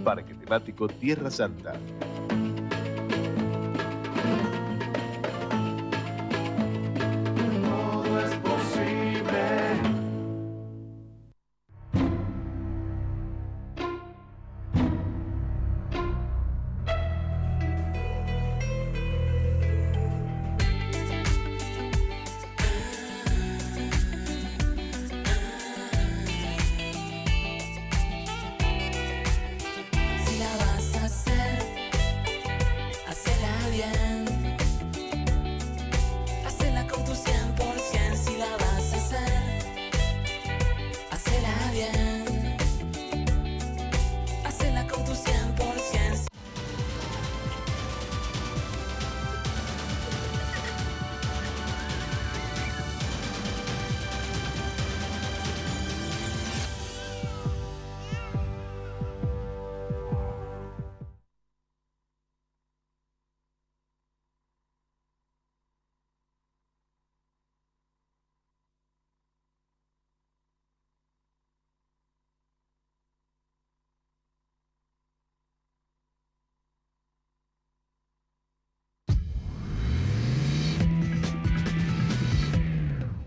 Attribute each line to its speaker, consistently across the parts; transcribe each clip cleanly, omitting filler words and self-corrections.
Speaker 1: Parque Temático Tierra Santa.
Speaker 2: Todo es posible.
Speaker 3: Si la vas a hacer, hacela bien. Hacela con tu 100%. Si la vas a hacer, hacela bien. Hacela con tu 100%.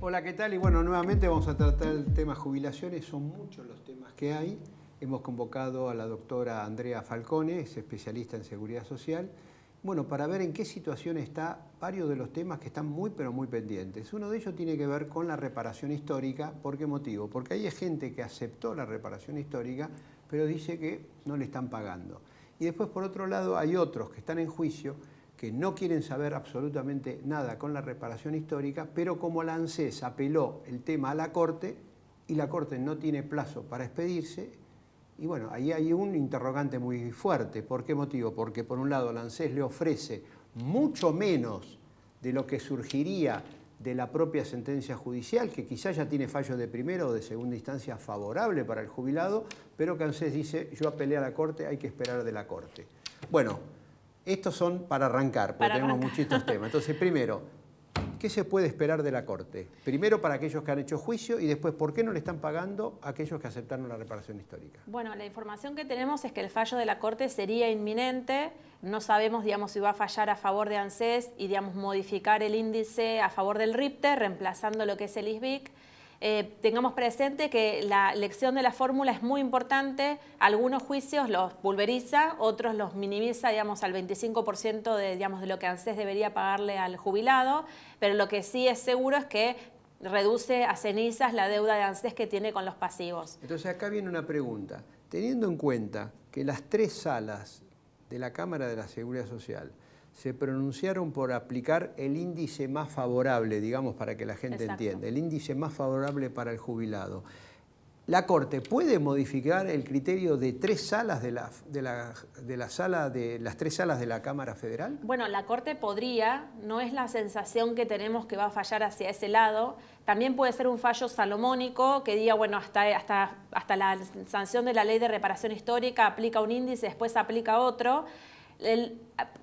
Speaker 4: Hola, ¿qué tal? Y bueno, nuevamente vamos a tratar el tema jubilaciones. Son muchos los temas que hay. Hemos convocado a la doctora Andrea Falcone, es especialista en seguridad social, bueno, para ver en qué situación está varios de los temas que están muy, pero muy pendientes. Uno de ellos tiene que ver con la reparación histórica. ¿Por qué motivo? Porque hay gente que aceptó la reparación histórica, pero dice que no le están pagando. Y después, por otro lado, hay otros que están en juicio, que no quieren saber absolutamente nada con la reparación histórica, pero como la ANSES apeló el tema a la Corte, y la Corte no tiene plazo para expedirse, y bueno, ahí hay un interrogante muy fuerte. ¿Por qué motivo? Porque por un lado la ANSES le ofrece mucho menos de lo que surgiría de la propia sentencia judicial, que quizás ya tiene fallo de primera o de segunda instancia favorable para el jubilado, pero que ANSES dice, yo apelé a la Corte, hay que esperar de la Corte. Bueno, estos son para arrancar, porque tenemos muchísimos temas. Entonces, primero, ¿qué se puede esperar de la Corte? Primero, para aquellos que han hecho juicio, y después, ¿por qué no le están pagando a aquellos que aceptaron la reparación histórica?
Speaker 5: Bueno, la información que tenemos es que el fallo de la Corte sería inminente. No sabemos, digamos, si va a fallar a favor de ANSES y, digamos, modificar el índice a favor del RIPTE, reemplazando lo que es el ISBIC. Tengamos presente que la elección de la fórmula es muy importante. Algunos juicios los pulveriza, otros los minimiza, digamos, al 25% de, digamos, de lo que ANSES debería pagarle al jubilado, pero lo que sí es seguro es que reduce a cenizas la deuda de ANSES que tiene con los pasivos.
Speaker 4: Entonces acá viene una pregunta. Teniendo en cuenta que las tres salas de la Cámara de la Seguridad Social se pronunciaron por aplicar el índice más favorable, digamos, para que la gente entienda, el índice más favorable para el jubilado, ¿la Corte puede modificar el criterio de tres salas de las tres salas de la Cámara Federal?
Speaker 5: Bueno, la Corte podría, no es la sensación que tenemos que va a fallar hacia ese lado. También puede ser un fallo salomónico que diga, bueno, hasta la sanción de la ley de reparación histórica aplica un índice, después aplica otro.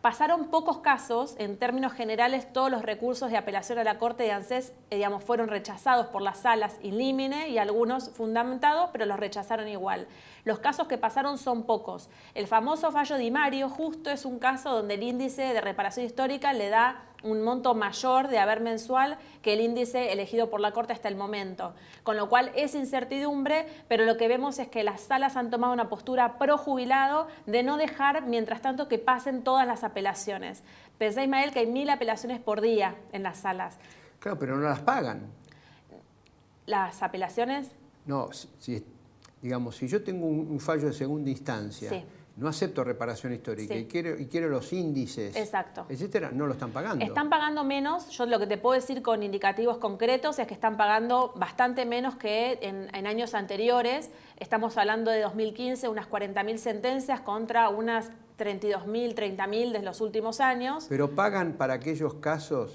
Speaker 5: Pasaron pocos casos, en términos generales todos los recursos de apelación a la Corte de ANSES digamos, fueron rechazados por las salas in limine y algunos fundamentados, pero los rechazaron igual. Los casos que pasaron son pocos. El famoso fallo Di Mario justo es un caso donde el índice de reparación histórica le da un monto mayor de haber mensual que el índice elegido por la Corte hasta el momento. Con lo cual es incertidumbre, pero lo que vemos es que las salas han tomado una postura pro jubilado de no dejar, mientras tanto, que pasen todas las apelaciones. Pensá, Ismael, que hay 1000 apelaciones por día en las salas.
Speaker 4: Claro, pero no las pagan.
Speaker 5: ¿Las apelaciones?
Speaker 4: No, digamos, si yo tengo un fallo de segunda instancia, sí, no acepto reparación histórica, sí, y quiero los índices,
Speaker 5: exacto,
Speaker 4: etcétera, no lo están pagando.
Speaker 5: Están pagando menos. Yo lo que te puedo decir con indicativos concretos es que están pagando bastante menos que en años anteriores. Estamos hablando de 2015, unas 40.000 sentencias contra unas 32.000, 30.000 de los últimos años.
Speaker 4: Pero pagan para aquellos casos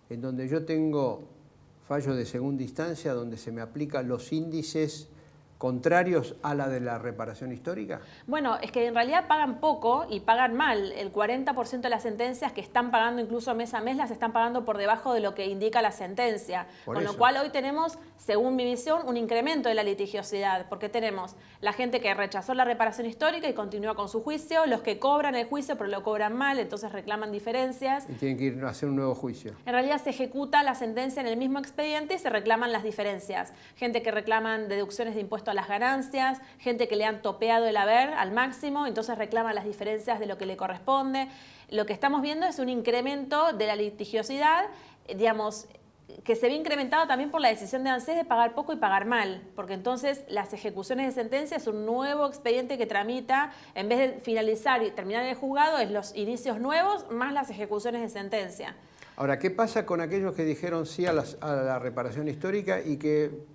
Speaker 4: en donde yo tengo fallo de segunda instancia, donde se me aplican los índices contrarios a la de la reparación histórica?
Speaker 5: Bueno, es que en realidad pagan poco y pagan mal. El 40% de las sentencias que están pagando incluso mes a mes las están pagando por debajo de lo que indica la sentencia. Con lo cual hoy tenemos, según mi visión, un incremento de la litigiosidad, porque tenemos la gente que rechazó la reparación histórica y continúa con su juicio, los que cobran el juicio pero lo cobran mal, entonces reclaman diferencias.
Speaker 4: Y tienen que ir a hacer un nuevo juicio.
Speaker 5: En realidad se ejecuta la sentencia en el mismo expediente y se reclaman las diferencias. Gente que reclaman deducciones de impuestos a las ganancias, gente que le han topeado el haber al máximo, entonces reclaman las diferencias de lo que le corresponde. Lo que estamos viendo es un incremento de la litigiosidad, digamos, que se ve incrementado también por la decisión de ANSES de pagar poco y pagar mal, porque entonces las ejecuciones de sentencia es un nuevo expediente que tramita, en vez de finalizar y terminar en el juzgado, es los inicios nuevos más las ejecuciones de sentencia.
Speaker 4: Ahora, ¿qué pasa con aquellos que dijeron sí a la reparación histórica y que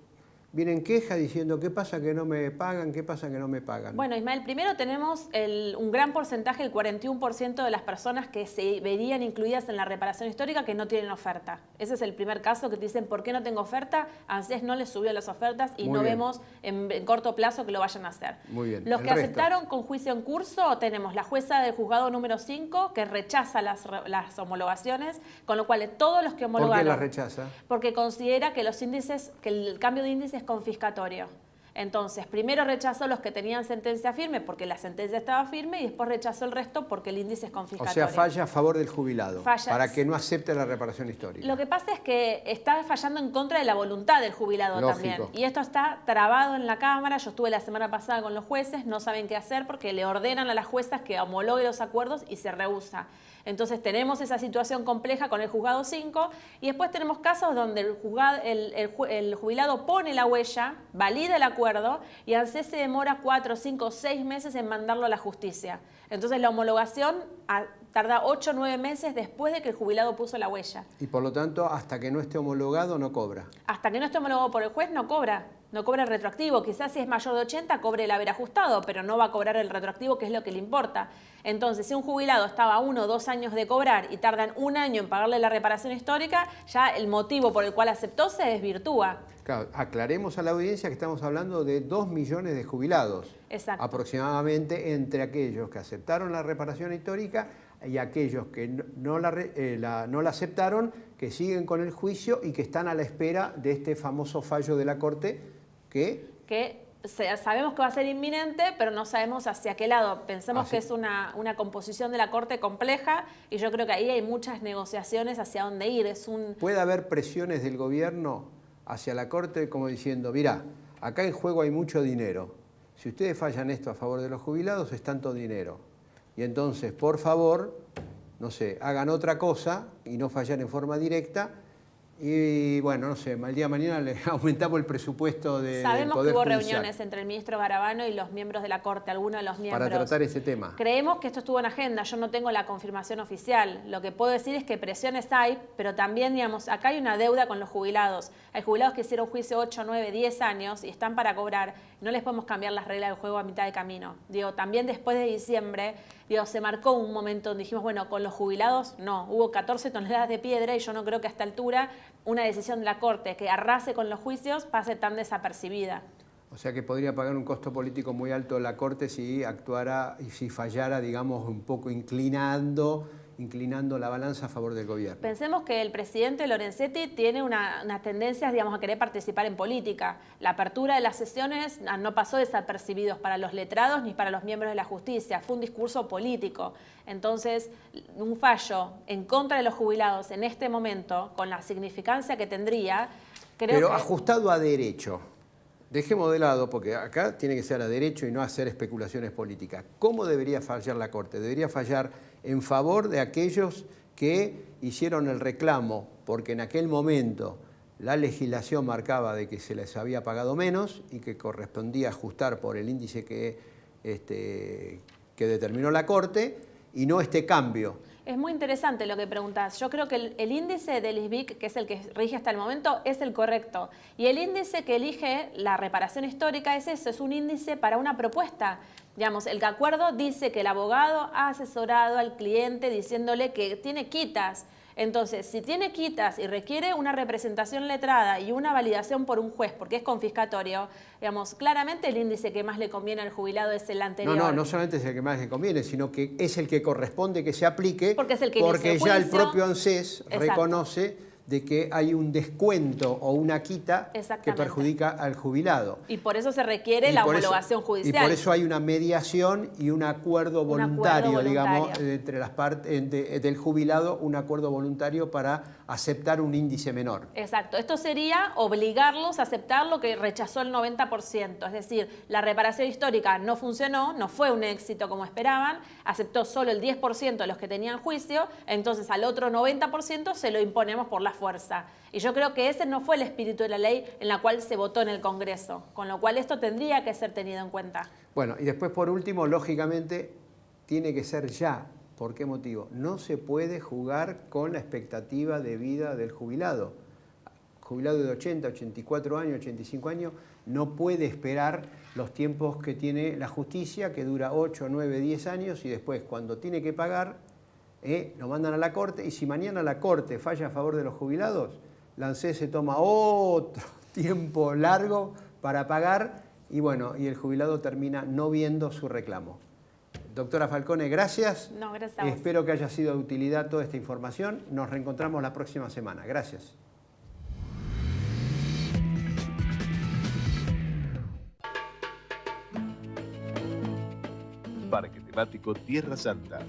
Speaker 4: vienen quejas diciendo qué pasa que no me pagan, qué pasa que no me pagan?
Speaker 5: Bueno, Ismael, primero tenemos un gran porcentaje, el 41% de las personas que se verían incluidas en la reparación histórica que no tienen oferta. Ese es el primer caso que te dicen, ¿por qué no tengo oferta? ANSES no les subió las ofertas y no vemos en corto plazo que lo vayan a hacer.
Speaker 4: Muy bien.
Speaker 5: Los que aceptaron con juicio en curso, tenemos la jueza del juzgado número 5 que rechaza las homologaciones, con lo cual todos los que homologaron...
Speaker 4: ¿Por qué las rechaza?
Speaker 5: Porque considera que los índices, que el cambio de índice es confiscatorio. Entonces, primero rechazó los que tenían sentencia firme porque la sentencia estaba firme y después rechazó el resto porque el índice es confiscatorio.
Speaker 4: O sea, falla a favor del jubilado,
Speaker 5: falla,
Speaker 4: para que no acepte la reparación histórica.
Speaker 5: Lo que pasa es que está fallando en contra de la voluntad del jubilado. Lógico. También. Y esto está trabado en la Cámara. Yo estuve la semana pasada con los jueces, no saben qué hacer porque le ordenan a las juezas que homologue los acuerdos y se rehúsa. Entonces tenemos esa situación compleja con el juzgado 5 y después tenemos casos donde el jubilado pone la huella, valida el acuerdo y ANSES se demora 4, 5, 6 meses en mandarlo a la justicia. Entonces la homologación tarda 8 o 9 meses después de que el jubilado puso la huella.
Speaker 4: Y por lo tanto, hasta que no esté homologado, no cobra.
Speaker 5: Hasta que no esté homologado por el juez, no cobra. No cobra el retroactivo. Quizás si es mayor de 80, cobre el haber ajustado, pero no va a cobrar el retroactivo, que es lo que le importa. Entonces, si un jubilado estaba a 1 o 2 años de cobrar y tardan 1 año en pagarle la reparación histórica, ya el motivo por el cual aceptó se desvirtúa.
Speaker 4: Claro, aclaremos a la audiencia que estamos hablando de 2 millones de jubilados.
Speaker 5: Exacto.
Speaker 4: Aproximadamente entre aquellos que aceptaron la reparación histórica y aquellos que no la aceptaron, que siguen con el juicio y que están a la espera de este famoso fallo de la Corte que
Speaker 5: sabemos que va a ser inminente, pero no sabemos hacia qué lado. Pensemos que es una composición de la Corte compleja y yo creo que ahí hay muchas negociaciones hacia dónde ir.
Speaker 4: ¿Puede haber presiones del gobierno hacia la Corte como diciendo, mirá, acá en juego hay mucho dinero, si ustedes fallan esto a favor de los jubilados es tanto dinero, y entonces, por favor, no sé, hagan otra cosa y no fallan en forma directa? Y bueno, no sé, el día de mañana le aumentamos el presupuesto del Poder Judicial.
Speaker 5: Sabemos que hubo reuniones entre el ministro Garabano y los miembros de la Corte, algunos de los miembros.
Speaker 4: Para tratar ese tema.
Speaker 5: Creemos que esto estuvo en agenda, yo no tengo la confirmación oficial. Lo que puedo decir es que presiones hay, pero también, digamos, acá hay una deuda con los jubilados. Hay jubilados que hicieron juicio 8, 9, 10 años y están para cobrar. No les podemos cambiar las reglas del juego a mitad de camino. Digo, también después de diciembre, se marcó un momento donde dijimos, bueno, con los jubilados no. Hubo 14 toneladas de piedra y yo no creo que a esta altura una decisión de la Corte que arrase con los juicios pase tan desapercibida.
Speaker 4: O sea que podría pagar un costo político muy alto la Corte si actuara y si fallara, digamos, un poco inclinando la balanza a favor del gobierno.
Speaker 5: Pensemos que el presidente Lorenzetti tiene unas tendencias, digamos, a querer participar en política. La apertura de las sesiones no pasó desapercibidos para los letrados ni para los miembros de la justicia. Fue un discurso político. Entonces, un fallo en contra de los jubilados en este momento, con la significancia que tendría,
Speaker 4: Pero ajustado a derecho. Dejemos de lado, porque acá tiene que ser a derecho y no hacer especulaciones políticas. ¿Cómo debería fallar la Corte? Debería fallar en favor de aquellos que hicieron el reclamo, porque en aquel momento la legislación marcaba de que se les había pagado menos y que correspondía ajustar por el índice que determinó la Corte, y no este cambio.
Speaker 5: Es muy interesante lo que preguntás. Yo creo que el índice del ISBIC, que es el que rige hasta el momento, es el correcto. Y el índice que elige la reparación histórica es eso, es un índice para una propuesta. Digamos, el acuerdo dice que el abogado ha asesorado al cliente diciéndole que tiene quitas. Entonces, si tiene quitas y requiere una representación letrada y una validación por un juez, porque es confiscatorio, digamos, claramente el índice que más le conviene al jubilado es el anterior.
Speaker 4: No solamente es el que más le conviene, sino que es el que corresponde que se aplique,
Speaker 5: Porque es el que
Speaker 4: porque
Speaker 5: inició
Speaker 4: ya el
Speaker 5: juicio.
Speaker 4: propio ANSES
Speaker 5: Exacto.
Speaker 4: reconoce de que hay un descuento o una quita que
Speaker 5: Exactamente.
Speaker 4: perjudica al jubilado.
Speaker 5: Y por eso se requiere
Speaker 4: Y
Speaker 5: la
Speaker 4: por eso-
Speaker 5: homologación judicial.
Speaker 4: Y por eso hay una mediación y un acuerdo
Speaker 5: Un acuerdo
Speaker 4: voluntario, digamos,
Speaker 5: voluntario.
Speaker 4: entre las partes del jubilado, un acuerdo voluntario para aceptar un índice menor.
Speaker 5: Exacto. Esto sería obligarlos a aceptar lo que rechazó el 90%. Es decir, la reparación histórica no funcionó, no fue un éxito como esperaban, aceptó solo el 10% de los que tenían juicio, entonces al otro 90% se lo imponemos por la fuerza. Y yo creo que ese no fue el espíritu de la ley en la cual se votó en el Congreso, con lo cual esto tendría que ser tenido en cuenta.
Speaker 4: Bueno, y después por último, lógicamente, tiene que ser ya. ¿Por qué motivo? No se puede jugar con la expectativa de vida del jubilado. Jubilado de 80, 84 años, 85 años, no puede esperar los tiempos que tiene la justicia, que dura 8, 9, 10 años, y después cuando tiene que pagar, lo mandan a la Corte, y si mañana la Corte falla a favor de los jubilados, la ANSES se toma otro tiempo largo para pagar, y bueno, y el jubilado termina no viendo su reclamo. Doctora Falcone, gracias.
Speaker 5: No, gracias a vos.
Speaker 4: Espero que haya sido de utilidad toda esta información. Nos reencontramos la próxima semana. Gracias.
Speaker 1: Parque temático Tierra Santa.